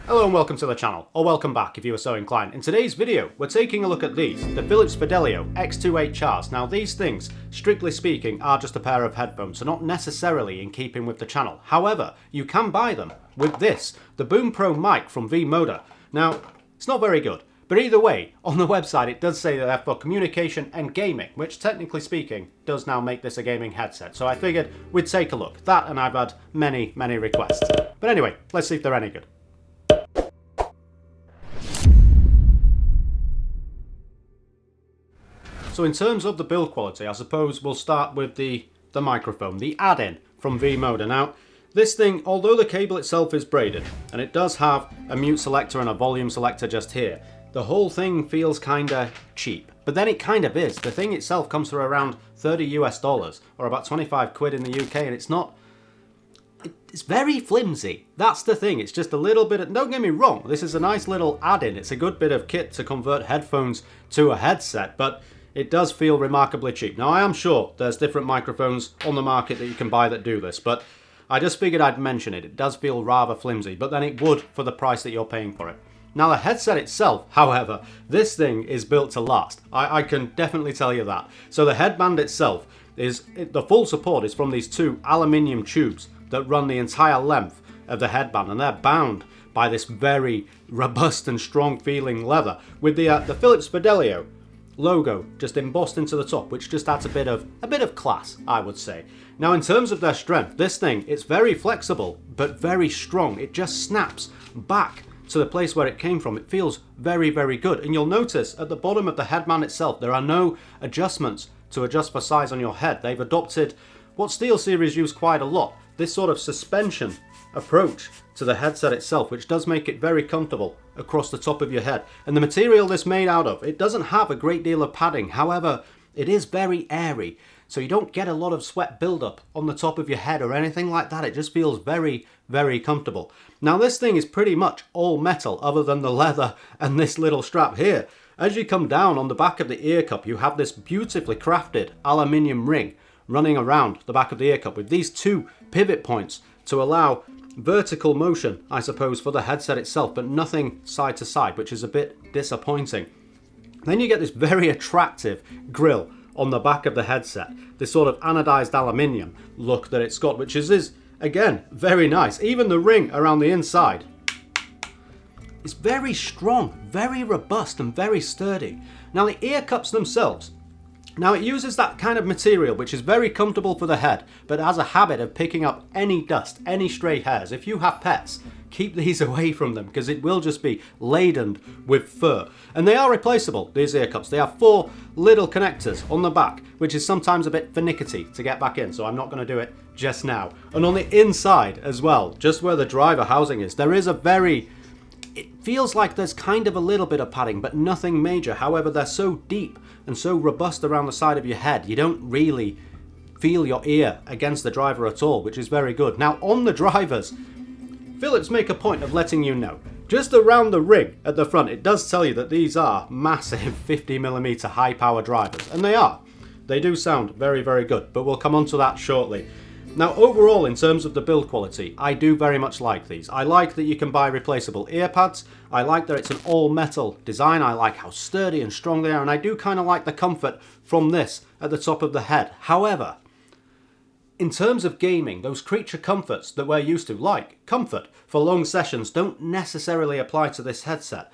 Hello and welcome to the channel, or welcome back if you are so inclined. In today's video, we're taking a look at these, the Philips Fidelio X2HR. Now these things, strictly speaking, are just a pair of headphones, so not necessarily in keeping with the channel. However, you can buy them with this, the BoomPro Mic from V-Moda. Now, it's not very good, but either way, on the website it does say that they're for communication and gaming, which technically speaking, does now make this a gaming headset. So I figured we'd take a look. That, and I've had many requests. But anyway, let's see if they're any good. So in terms of the build quality, I suppose we'll start with the microphone, the add-in from V-Moda. Now, this thing, although the cable itself is braided, and it does have a mute selector and a volume selector just here, the whole thing feels kinda cheap. But then it kind of is. The thing itself comes for around $30 US, or about 25 quid in the UK, and it's very flimsy. That's the thing. It's just a little bit of, don't get me wrong, this is a nice little add-in. It's a good bit of kit to convert headphones to a headset, but it does feel remarkably cheap. Now I am sure there's different microphones on the market that you can buy that do this, but I just figured I'd mention it. It does feel rather flimsy, but then it would for the price that you're paying for it. Now the headset itself, however, this thing is built to last. I can definitely tell you that. So the headband itself the full support is from these two aluminium tubes that run the entire length of the headband, and they're bound by this very robust and strong feeling leather with the Philips Fidelio logo just embossed into the top, which just adds a bit of class, I would say. Now in terms of their strength, this thing, it's very flexible but very strong. It just snaps back to the place where it came from. It feels very good, and you'll notice at the bottom of the headband itself there are no adjustments to adjust for size on your head. They've adopted what SteelSeries use quite a lot, this sort of suspension approach to the headset itself, which does make it very comfortable across the top of your head. And the material this made out of, it doesn't have a great deal of padding. However, it is very airy, so you don't get a lot of sweat buildup on the top of your head or anything like that. It just feels very comfortable. Now this thing is pretty much all metal other than the leather and this little strap here. As you come down on the back of the ear cup, you have this beautifully crafted aluminium ring running around the back of the ear cup with these two pivot points to allow vertical motion, I suppose, for the headset itself, but nothing side to side, which is a bit disappointing. Then you get this very attractive grille on the back of the headset, this sort of anodized aluminium look that it's got, which is again very nice. Even the ring around the inside is very strong, very robust and very sturdy. Now the ear cups themselves, now it uses that kind of material which is very comfortable for the head, but has a habit of picking up any dust, any stray hairs. If you have pets, keep these away from them because it will just be laden with fur. And they are replaceable, these ear cups. They have 4 little connectors on the back, which is sometimes a bit finicky to get back in, so I'm not going to do it just now. And on the inside as well, just where the driver housing is, there is it feels like there's kind of a little bit of padding, but nothing major. However, they're so deep and so robust around the side of your head, you don't really feel your ear against the driver at all, which is very good. Now, on the drivers, Philips make a point of letting you know, just around the ring at the front, it does tell you that these are massive 50mm high power drivers, and they are. They do sound very good, but we'll come on to that shortly. Now overall, in terms of the build quality, I do very much like these. I like that you can buy replaceable ear pads. I like that it's an all metal design. I like how sturdy and strong they are, and I do kind of like the comfort from this at the top of the head. However, in terms of gaming, those creature comforts that we're used to, like comfort for long sessions, don't necessarily apply to this headset.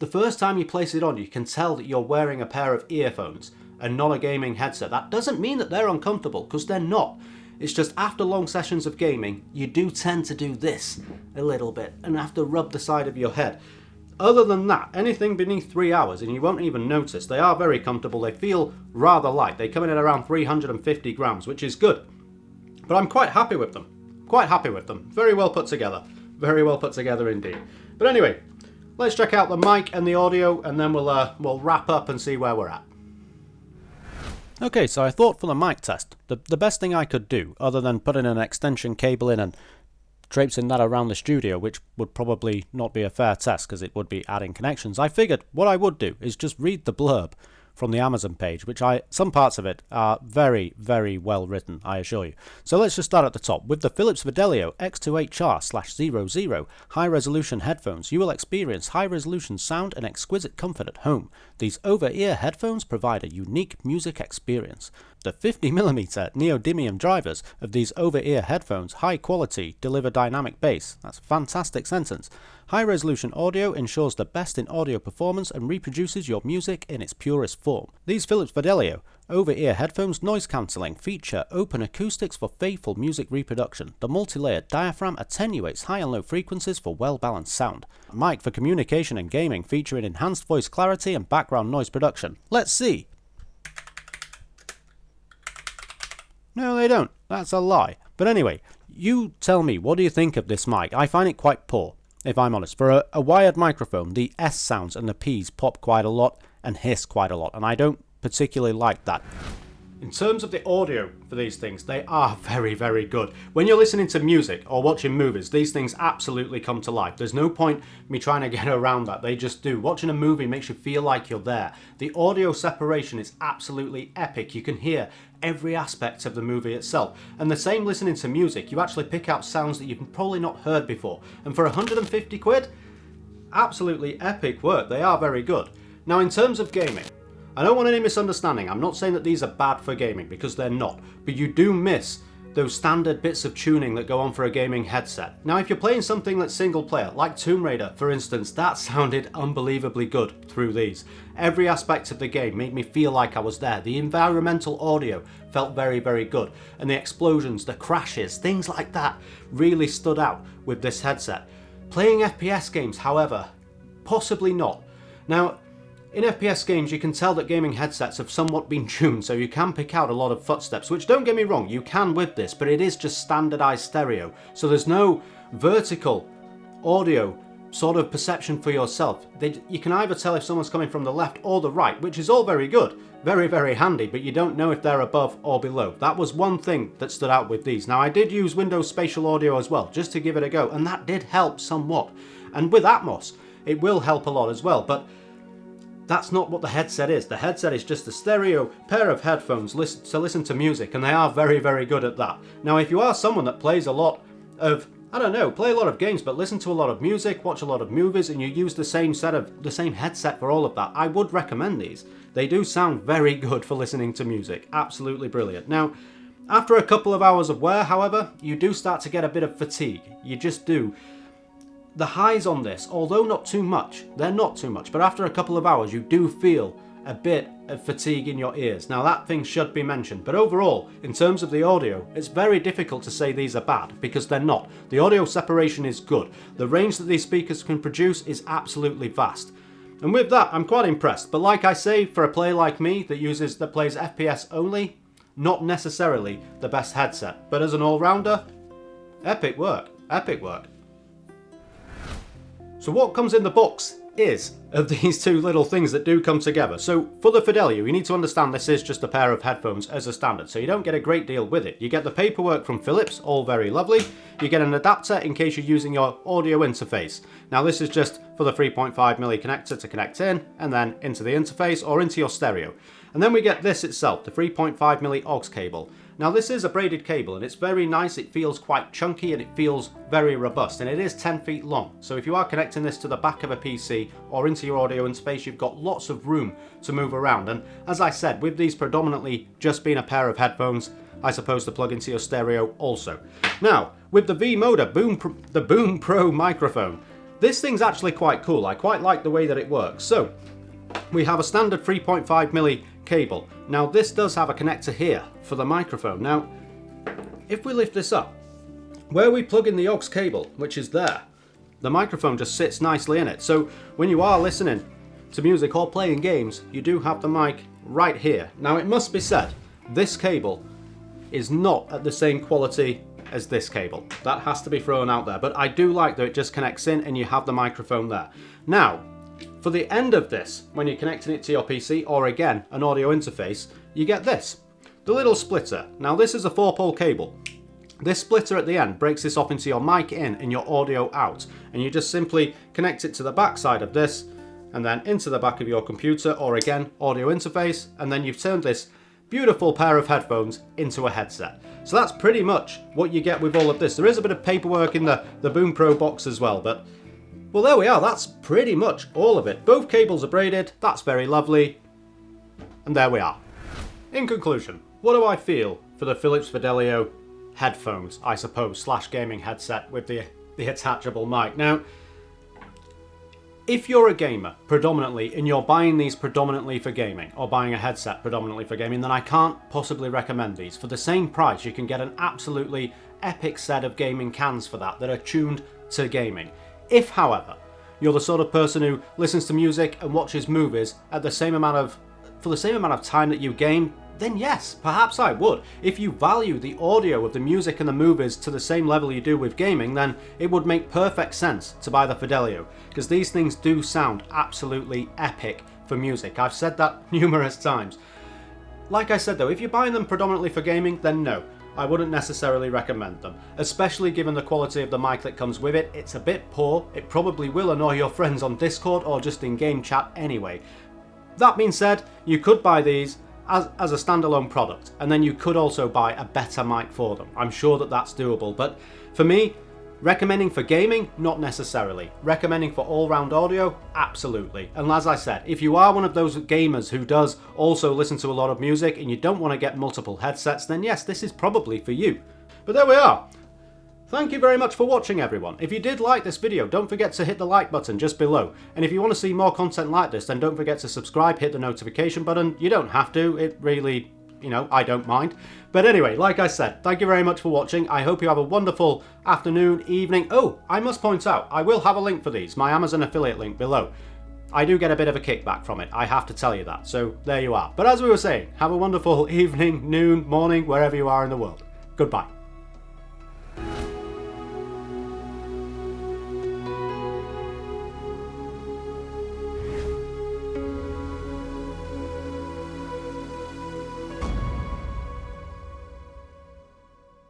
The first time you place it on, you can tell that you're wearing a pair of earphones and not a gaming headset. That doesn't mean that they're uncomfortable, because they're not. It's just after long sessions of gaming, you do tend to do this a little bit and have to rub the side of your head. Other than that, anything beneath 3 hours and you won't even notice. They are very comfortable. They feel rather light. They come in at around 350 grams, which is good. But I'm quite happy with them. Quite happy with them. Very well put together. Very well put together indeed. But anyway, let's check out the mic and the audio, and then we'll wrap up and see where we're at. Okay, so I thought for the mic test, the best thing I could do, other than putting an extension cable in and traipsing that around the studio, which would probably not be a fair test because it would be adding connections, I figured what I would do is just read the blurb from the Amazon page, which some parts of it are very, very well written, I assure you. So let's just start at the top. With the Philips Fidelio X2HR/00 high-resolution headphones, you will experience high-resolution sound and exquisite comfort at home. These over-ear headphones provide a unique music experience. The 50mm Neodymium drivers of these over-ear headphones, high quality, deliver dynamic bass. That's a fantastic sentence. High-resolution audio ensures the best in audio performance and reproduces your music in its purest form. These Philips Fidelio over-ear headphones noise cancelling feature open acoustics for faithful music reproduction. The multi-layered diaphragm attenuates high and low frequencies for well-balanced sound. A mic for communication and gaming featuring enhanced voice clarity and background noise production. Let's see. No, they don't. That's a lie. But anyway, you tell me, what do you think of this mic? I find it quite poor, if I'm honest. For a wired microphone, the S sounds and the P's pop quite a lot and hiss quite a lot, and I don't particularly like that. In terms of the audio for these things, they are very, very good. When you're listening to music or watching movies, these things absolutely come to life. There's no point me trying to get around that. They just do. Watching a movie makes you feel like you're there. The audio separation is absolutely epic. You can hear every aspect of the movie itself. And the same listening to music, you actually pick out sounds that you've probably not heard before. And for 150 quid, absolutely epic work. They are very good. Now, in terms of gaming, I don't want any misunderstanding. I'm not saying that these are bad for gaming, because they're not. But you do miss those standard bits of tuning that go on for a gaming headset. Now, if you're playing something that's single player, like Tomb Raider, for instance, that sounded unbelievably good through these. Every aspect of the game made me feel like I was there. The environmental audio felt very, very good. And the explosions, the crashes, things like that really stood out with this headset. Playing FPS games, however, possibly not. Now, in FPS games, you can tell that gaming headsets have somewhat been tuned, so you can pick out a lot of footsteps, which, don't get me wrong, you can with this, but it is just standardized stereo, so there's no vertical audio sort of perception for yourself. You can either tell if someone's coming from the left or the right, which is all very good, very, very handy, but you don't know if they're above or below. That was one thing that stood out with these. Now, I did use Windows Spatial Audio as well, just to give it a go, and that did help somewhat. And with Atmos, it will help a lot as well, but that's not what the headset is. The headset is just a stereo pair of headphones to listen to music, and they are very, very good at that. Now, if you are someone that plays a lot of, play a lot of games, but listen to a lot of music, watch a lot of movies, and you use the same headset for all of that, I would recommend these. They do sound very good for listening to music. Absolutely brilliant. Now, after a couple of hours of wear, however, you do start to get a bit of fatigue. You just do. The highs on this, although not too much, they're not too much, but after a couple of hours you do feel a bit of fatigue in your ears. Now, that thing should be mentioned, but overall, in terms of the audio, it's very difficult to say these are bad, because they're not. The audio separation is good. The range that these speakers can produce is absolutely vast. And with that, I'm quite impressed, but like I say, for a player like me that plays FPS only, not necessarily the best headset, but as an all-rounder, epic work, epic work. So what comes in the box is of these two little things that do come together. So for the Fidelio, you need to understand this is just a pair of headphones as a standard, so you don't get a great deal with it. You get the paperwork from Philips, all very lovely. You get an adapter in case you're using your audio interface. Now, this is just for the 3.5mm connector to connect in, and then into the interface or into your stereo. And then we get this itself, the 3.5mm aux cable. Now, this is a braided cable, and it's very nice. It feels quite chunky and it feels very robust, and it is 10 feet long. So if you are connecting this to the back of a PC or into your audio interface, you've got lots of room to move around. And as I said, with these predominantly just being a pair of headphones, I suppose to plug into your stereo also. Now, with the V-Moda the BoomPro microphone, this thing's actually quite cool. I quite like the way that it works. So we have a standard 3.5mm cable. Now, this does have a connector here for the microphone. Now, if we lift this up, where we plug in the aux cable, which is there, the microphone just sits nicely in it. So when you are listening to music or playing games, you do have the mic right here. Now, it must be said, this cable is not at the same quality as this cable. That has to be thrown out there, but I do like that it just connects in and you have the microphone there. Now, for the end of this, when you're connecting it to your PC or again an audio interface, you get this, the little splitter. Now, this is a 4-pole cable. This splitter at the end breaks this off into your mic in and your audio out, and you just simply connect it to the back side of this, and then into the back of your computer, or again, audio interface, and then you've turned this beautiful pair of headphones into a headset. So that's pretty much what you get with all of this. There is a bit of paperwork in the BoomPro box as well, but well, there we are. That's pretty much all of it. Both cables are braided. That's very lovely. And there we are. In conclusion, what do I feel for the Philips Fidelio headphones, I suppose, slash gaming headset with the attachable mic? Now, if you're a gamer predominantly and you're buying these predominantly for gaming, or buying a headset predominantly for gaming, then I can't possibly recommend these. For the same price, you can get an absolutely epic set of gaming cans for that are tuned to gaming. If, however, you're the sort of person who listens to music and watches movies for the same amount of time that you game, then yes, perhaps I would. If you value the audio of the music and the movies to the same level you do with gaming, then it would make perfect sense to buy the Fidelio, because these things do sound absolutely epic for music. I've said that numerous times. Like I said though, if you're buying them predominantly for gaming, then no, I wouldn't necessarily recommend them, especially given the quality of the mic that comes with it. It's a bit poor. It probably will annoy your friends on Discord or just in game chat anyway. That being said, you could buy these as a standalone product, and then you could also buy a better mic for them. I'm sure that that's doable, but for me, recommending for gaming, not necessarily. Recommending for all-round audio, absolutely. And as I said, if you are one of those gamers who does also listen to a lot of music and you don't want to get multiple headsets, then yes, this is probably for you. But there we are. Thank you very much for watching, everyone. If you did like this video, don't forget to hit the like button just below. And if you want to see more content like this, then don't forget to subscribe, hit the notification button. You don't have to, it really, I don't mind. But anyway, like I said, thank you very much for watching. I hope you have a wonderful afternoon, evening. Oh, I must point out, I will have a link for these, my Amazon affiliate link below. I do get a bit of a kickback from it, I have to tell you that. So there you are. But as we were saying, have a wonderful evening, noon, morning, wherever you are in the world. Goodbye.